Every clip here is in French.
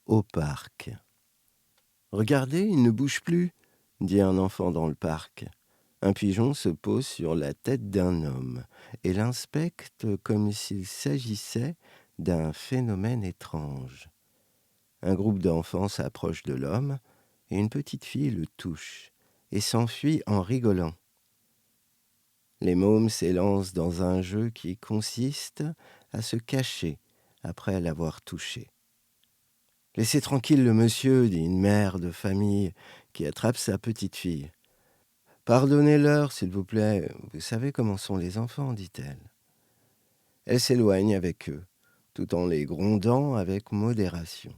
au parc. « Regardez, il ne bouge plus », dit un enfant dans le parc. Un pigeon se pose sur la tête d'un homme et l'inspecte comme s'il s'agissait d'un phénomène étrange. Un groupe d'enfants s'approche de l'homme et une petite fille le touche et s'enfuit en rigolant. Les mômes s'élancent dans un jeu qui consiste à se cacher après l'avoir touché. « Laissez tranquille le monsieur », dit une mère de famille qui attrape sa petite fille. « Pardonnez-leur, s'il vous plaît, vous savez comment sont les enfants, dit-elle. » Elle s'éloigne avec eux, tout en les grondant avec modération.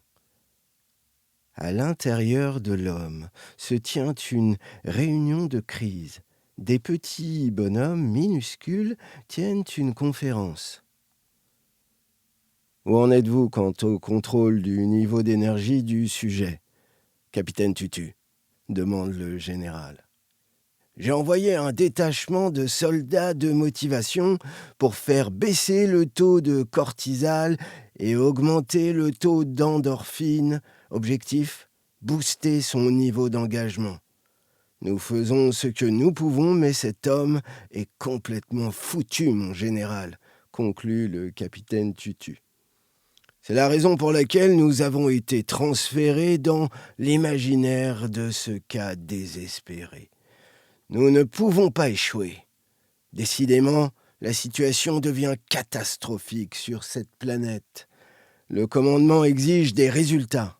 À l'intérieur de l'homme se tient une réunion de crise. Des petits bonhommes minuscules tiennent une conférence. « Où en êtes-vous quant au contrôle du niveau d'énergie du sujet, capitaine Tutu ?» demande le général. « J'ai envoyé un détachement de soldats de motivation pour faire baisser le taux de cortisol et augmenter le taux d'endorphine. Objectif, booster son niveau d'engagement. Nous faisons ce que nous pouvons, mais cet homme est complètement foutu, mon général, conclut le capitaine Tutu. C'est la raison pour laquelle nous avons été transférés dans l'imaginaire de ce cas désespéré. Nous ne pouvons pas échouer. Décidément, la situation devient catastrophique sur cette planète. Le commandement exige des résultats.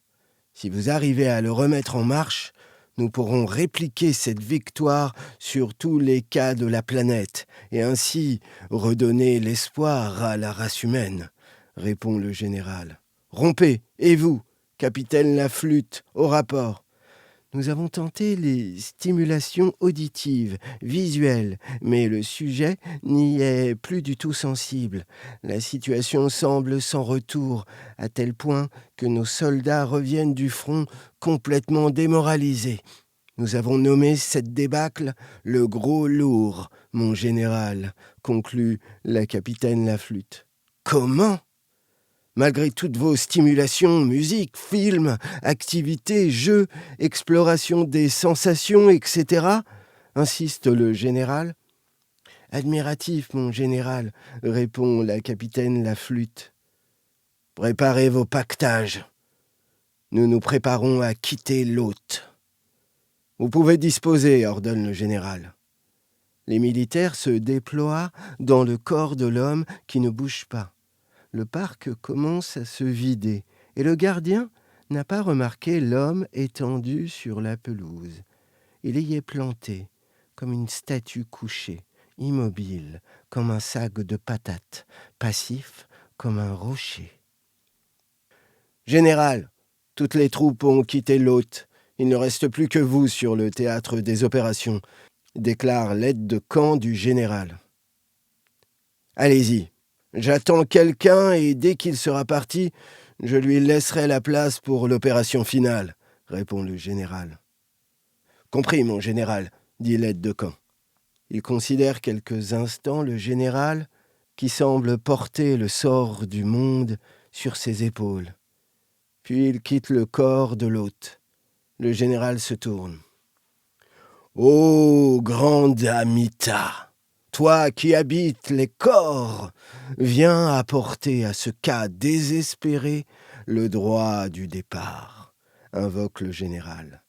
Si vous arrivez à le remettre en marche, nous pourrons répliquer cette victoire sur tous les cas de la planète et ainsi redonner l'espoir à la race humaine, répond le général. Rompez, et vous, capitaine Laflûte, au rapport. Nous avons tenté les stimulations auditives, visuelles, mais le sujet n'y est plus du tout sensible. La situation semble sans retour, à tel point que nos soldats reviennent du front complètement démoralisés. Nous avons nommé cette débâcle le gros lourd, mon général, conclut la capitaine Laflûte. Comment ? Malgré toutes vos stimulations, musique, films, activités, jeux, exploration des sensations, etc., insiste le général. Admiratif, mon général, répond la capitaine Laflûte. Préparez vos pactages. Nous nous préparons à quitter l'hôte. Vous pouvez disposer, ordonne le général. Les militaires se déploient dans le corps de l'homme qui ne bouge pas. Le parc commence à se vider et le gardien n'a pas remarqué l'homme étendu sur la pelouse. Il y est planté, comme une statue couchée, immobile, comme un sac de patates, passif comme un rocher. « Général, toutes les troupes ont quitté l'hôte. Il ne reste plus que vous sur le théâtre des opérations, déclare l'aide de camp du général. Allez-y. J'attends quelqu'un et dès qu'il sera parti, je lui laisserai la place pour l'opération finale, répond le général. Compris, mon général, dit l'aide de camp. Il considère quelques instants le général qui semble porter le sort du monde sur ses épaules. Puis il quitte le corps de l'hôte. Le général se tourne. Ô grande Amita, toi qui habites les corps, viens apporter à ce cas désespéré le droit du départ, invoque le général.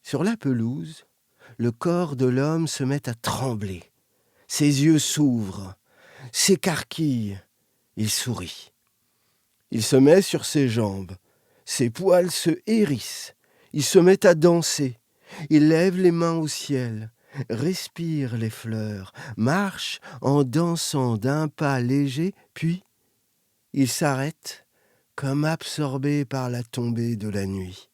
Sur la pelouse, le corps de l'homme se met à trembler. Ses yeux s'ouvrent, s'écarquillent. Il sourit. Il se met sur ses jambes. Ses poils se hérissent. Il se met à danser. Il lève les mains au ciel, respire les fleurs, marche en dansant d'un pas léger, puis il s'arrête comme absorbé par la tombée de la nuit.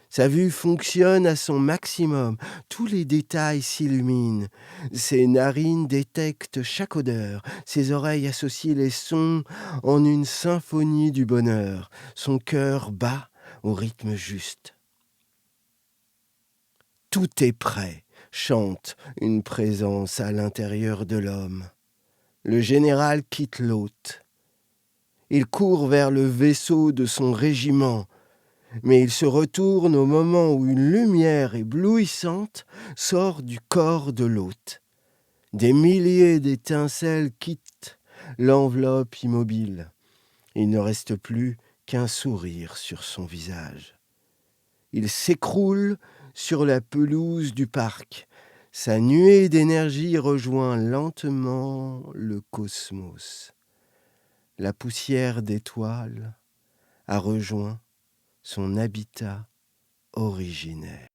Sa vue fonctionne à son maximum, tous les détails s'illuminent. Ses narines détectent chaque odeur, ses oreilles associent les sons en une symphonie du bonheur. Son cœur bat au rythme juste. Tout est prêt, chante une présence à l'intérieur de l'homme. Le général quitte l'hôte. Il court vers le vaisseau de son régiment, mais il se retourne au moment où une lumière éblouissante sort du corps de l'hôte. Des milliers d'étincelles quittent l'enveloppe immobile. Il ne reste plus qu'un sourire sur son visage. Il s'écroule sur la pelouse du parc. Sa nuée d'énergie rejoint lentement le cosmos. La poussière d'étoiles a rejoint son habitat originel.